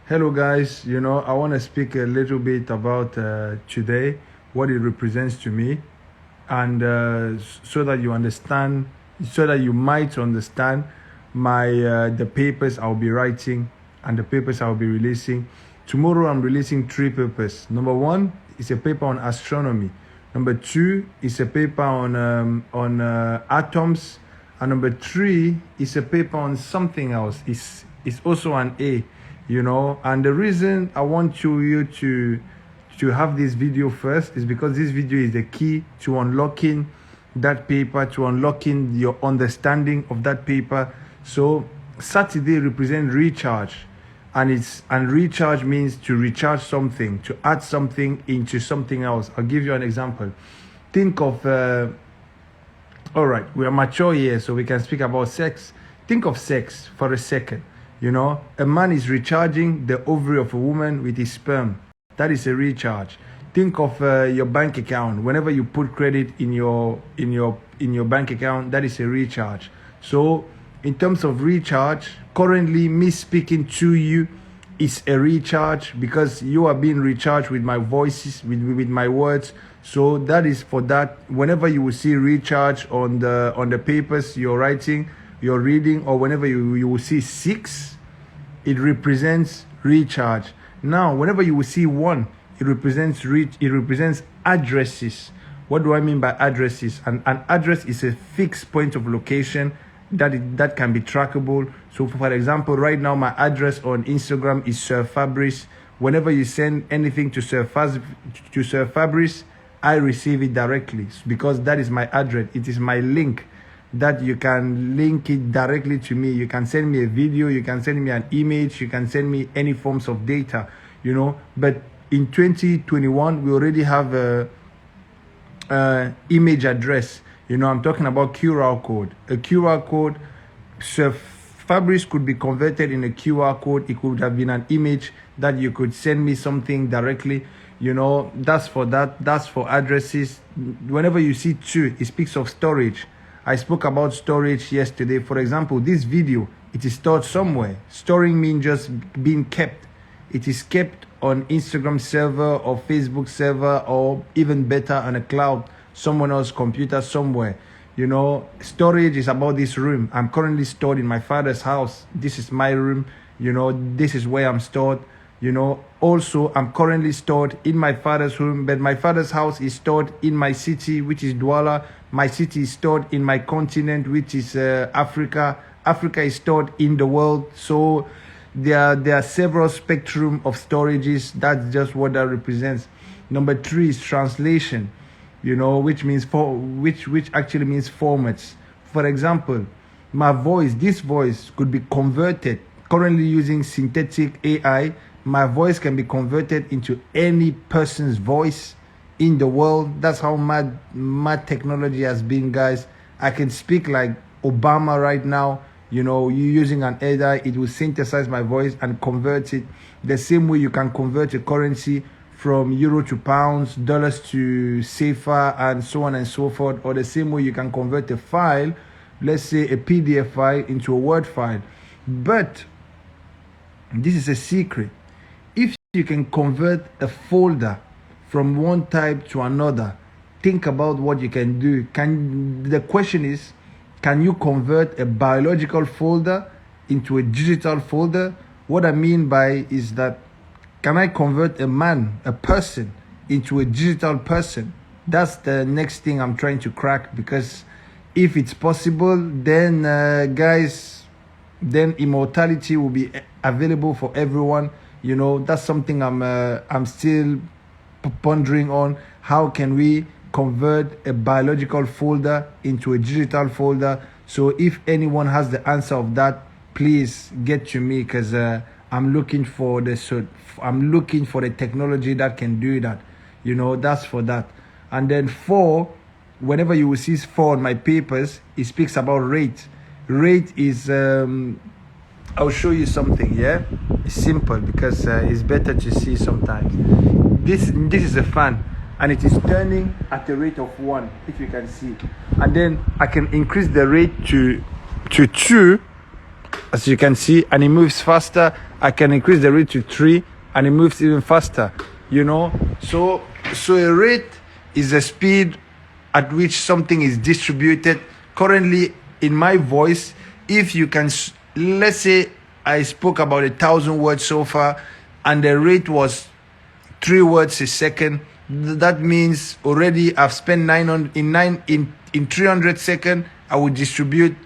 Hello guys, I want to speak a little bit about today, what it represents to me, and so that you understand, so that you might understand the papers I'll be writing and the papers I'll be releasing. Tomorrow I'm releasing 3 papers. Number 1 is a paper on astronomy. Number 2 is a paper on atoms, and number 3 is a paper on something else. It's also an A. And the reason I want you to have this video first is because this video is the key to unlocking that paper, to unlocking your understanding of that paper. So Saturday represents recharge, and recharge means to recharge something, to add something into something else. I'll give you an example. Think of all right, we are mature here, so we can speak about sex. Think of sex for a second. A man is recharging the ovary of a woman with his sperm. That is a recharge. Think of your bank account. Whenever you put credit in your bank account, that is a recharge. So in terms of recharge, currently me speaking to you is a recharge, because you are being recharged with my voices, with my words. So that is for that. Whenever you will see recharge on the papers you're writing, you're reading, or whenever you will see 6, it represents recharge. Now whenever you will see 1, it represents addresses. What do I mean by addresses? An address is a fixed point of location that can be trackable. So for example, right now my address on Instagram is Sir Fabrice. Whenever you send anything to Sir Fabrice, I receive it directly, because that is my address. It is my link that you can link it directly to me. You can send me a video, you can send me an image, you can send me any forms of data, But in 2021, we already have a image address. I'm talking about QR code. A QR code, so Fabrice could be converted in a QR code. It could have been an image that you could send me something directly. That's for that. That's for addresses. Whenever you see 2, it speaks of storage. I spoke about storage yesterday. For example, this video, it is stored somewhere. Storing means just being kept. It is kept on Instagram server or Facebook server, or even better, on a cloud, someone else's computer somewhere. Storage is about this room. I'm currently stored in my father's house. This is my room. This is where I'm stored. Also I'm currently stored in my father's room, but my father's house is stored in my city, which is Douala. My city is stored in my continent, which is Africa. Africa is stored in the world. So there are several spectrum of storages. That's just what that represents. Number 3 is translation, which means which actually means formats. For example, this voice could be converted. Currently using synthetic AI, my voice can be converted into any person's voice in the world. That's how mad technology has been, guys. I can speak like Obama right now. You using an AI, it will synthesize my voice and convert it. The same way you can convert a currency from euro to pounds, dollars to CFA, and so on and so forth. Or the same way you can convert a file, let's say a PDF file, into a Word file. But this is a secret. If you can convert a folder from one type to another, think about what you can do. The question is, can you convert a biological folder into a digital folder? What I mean by is that, can I convert a person, into a digital person? That's the next thing I'm trying to crack, because if it's possible, then guys, then immortality will be available for everyone. That's something I'm still pondering on. How can we convert a biological folder into a digital folder? So if anyone has the answer of that, please get to me, because I'm looking for the technology that can do that. That's for that. And then 4, whenever you will see 4 on my papers, it speaks about rate. Rate is I'll show you something. It's simple, because it's better to see sometimes. This is a fan, and it is turning at a rate of 1, if you can see. And then I can increase the rate to 2, as you can see, and it moves faster. I can increase the rate to 3 and it moves even faster, you know. So a rate is the speed at which something is distributed. Currently in my voice, if you can, let's say I spoke about 1,000 words so far and the rate was 3 words a second, that means already I've spent 900 in 300 seconds. I would distribute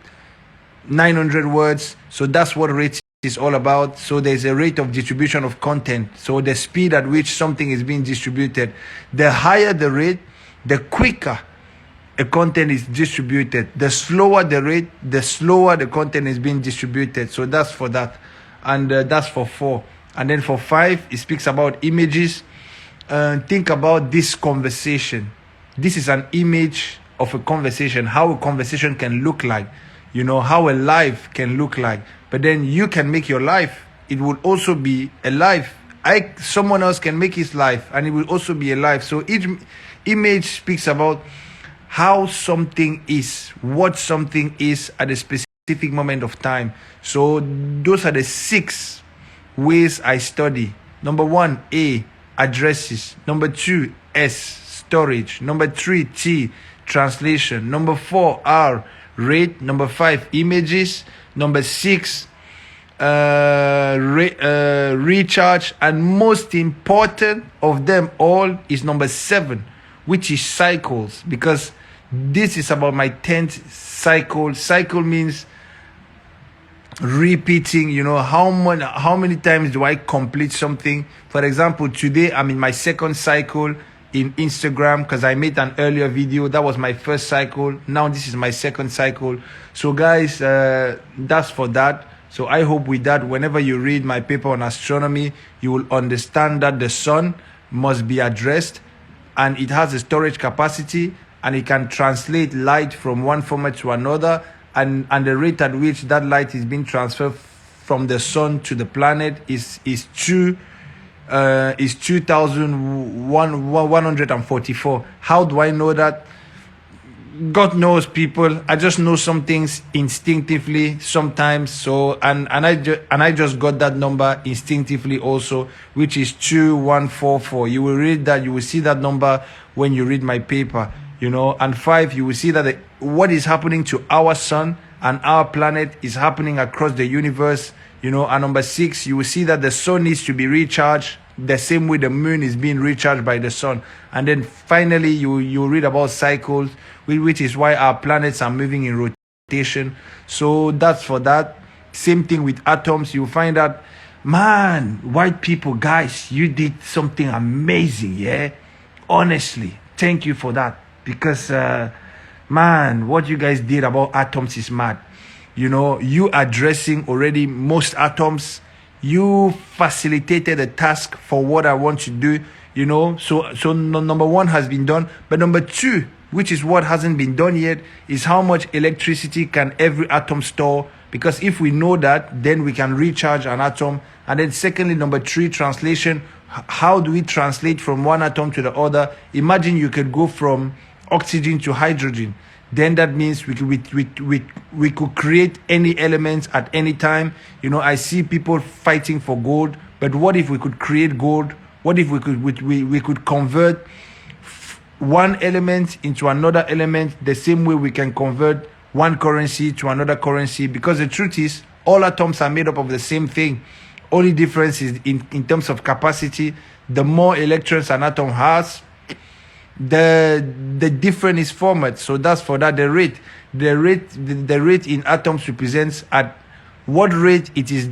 900 words. So that's what rate is all about. So there's a rate of distribution of content. So the speed at which something is being distributed. The higher the rate, the quicker a content is distributed. The slower the rate, the slower the content is being distributed. So that's for that. And that's for 4. And then for 5, it speaks about images. Think about this conversation. This is an image of a conversation, how a conversation can look like, you know, how a life can look like. But then you can make your life. It will also be a life. Someone else can make his life and it will also be a life. So each image speaks about how something is, what something is at a specific moment of time. So those are the 6 ways I study. Number 1, A, addresses. Number 2, S, storage. Number 3, T, translation. Number 4, R, rate. Number 5, images. Number 6, recharge. And most important of them all is number 7, which is cycles, because this is about my 10th cycle. Cycle means repeating, you know, how many times do I complete something. For example, today I'm in my 2nd cycle in Instagram because I made an earlier video. That was my 1st cycle. Now this is my 2nd cycle. So guys, that's for that. So I hope with that, whenever you read my paper on astronomy, you will understand that the sun must be addressed and it has a storage capacity and it can translate light from one format to another, and the rate at which that light is being transferred from the sun to the planet is 2,144. How do I know that? God knows, people. I just know some things instinctively sometimes. So and I just got that number instinctively also, which is 2144. You will read that. You will see that number when you read my paper. You know, and 5, you will see that what is happening to our sun and our planet is happening across the universe. You know, and number 6, you will see that the sun needs to be recharged the same way the moon is being recharged by the sun. And then finally, you read about cycles, which is why our planets are moving in rotation. So that's for that. Same thing with atoms. You find out, man, white people, guys, you did something amazing, yeah? Honestly, thank you for that. Because, man, what you guys did about atoms is mad. You know, you addressing already most atoms. You facilitated a task for what I want to do, you know. So number 1 has been done. But number 2, which is what hasn't been done yet, is how much electricity can every atom store? Because if we know that, then we can recharge an atom. And then secondly, number 3, translation. How do we translate from one atom to the other? Imagine you could go from oxygen to hydrogen. Then that means we could create any elements at any time. You know, I see people fighting for gold, but what if we could create gold? What if we could convert one element into another element the same way we can convert one currency to another currency? Because the truth is, all atoms are made up of the same thing. Only difference is in terms of capacity. The more electrons an atom has, the different is format. So that's for that. The rate in atoms represents at what rate is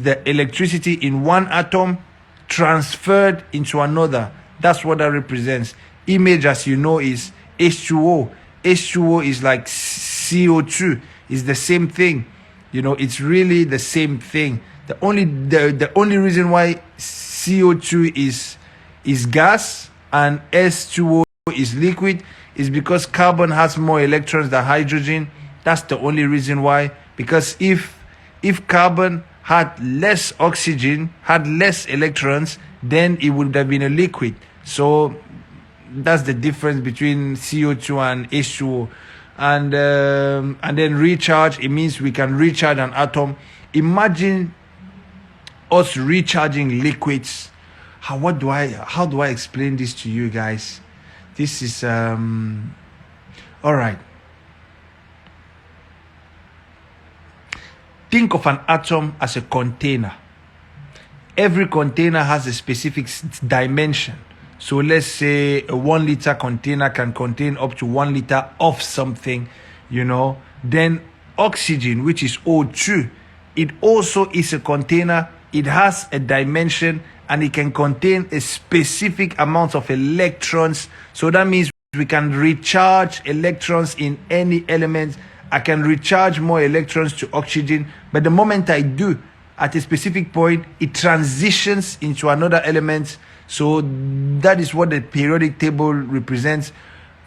the electricity in one atom transferred into another. That's what that represents. Image, as you know, is H2O. H2O is like CO2. It's the same thing. You know, it's really the same thing. The only reason why CO2 is gas and S2O is liquid is because carbon has more electrons than hydrogen. That's the only reason why. Because if carbon had less oxygen, had less electrons, then it would have been a liquid. So that's the difference between CO2 and H2O. and then recharge. It means we can recharge an atom. Imagine us recharging liquids. How do I explain this to you guys? This is all right. Think of an atom as a container. Every container has a specific dimension. So let's say a 1 liter container can contain up to 1 liter of something, Then oxygen, which is O2, it also is a container. It has a dimension and it can contain a specific amount of electrons. So that means we can recharge electrons in any element. I can recharge more electrons to oxygen, but the moment I do, at a specific point, it transitions into another element. So that is what the periodic table represents.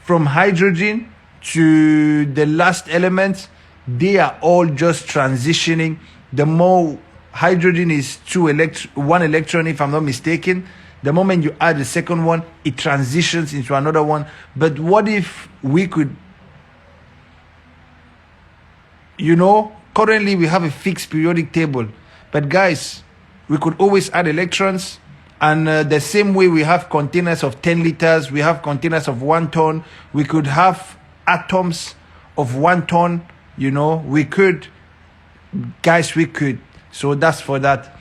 From hydrogen to the last element, they are all just transitioning. The more hydrogen is 1 electron, if I'm not mistaken. The moment you add the second one, it transitions into another one. But what if we could, currently we have a fixed periodic table. But guys, we could always add electrons. And the same way we have containers of 10 liters, we have containers of 1 ton. We could have atoms of 1 ton, we could. Guys, we could. So that's for that.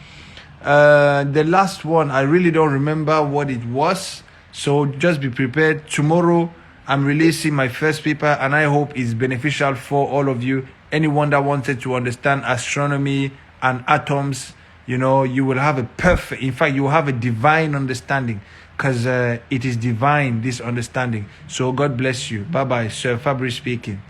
The last one, I really don't remember what it was. So just be prepared. Tomorrow, I'm releasing my first paper, and I hope it's beneficial for all of you. Anyone that wanted to understand astronomy and atoms, you will have you will have a divine understanding, because it is divine, this understanding. So God bless you. Bye-bye. Sir Fabri speaking.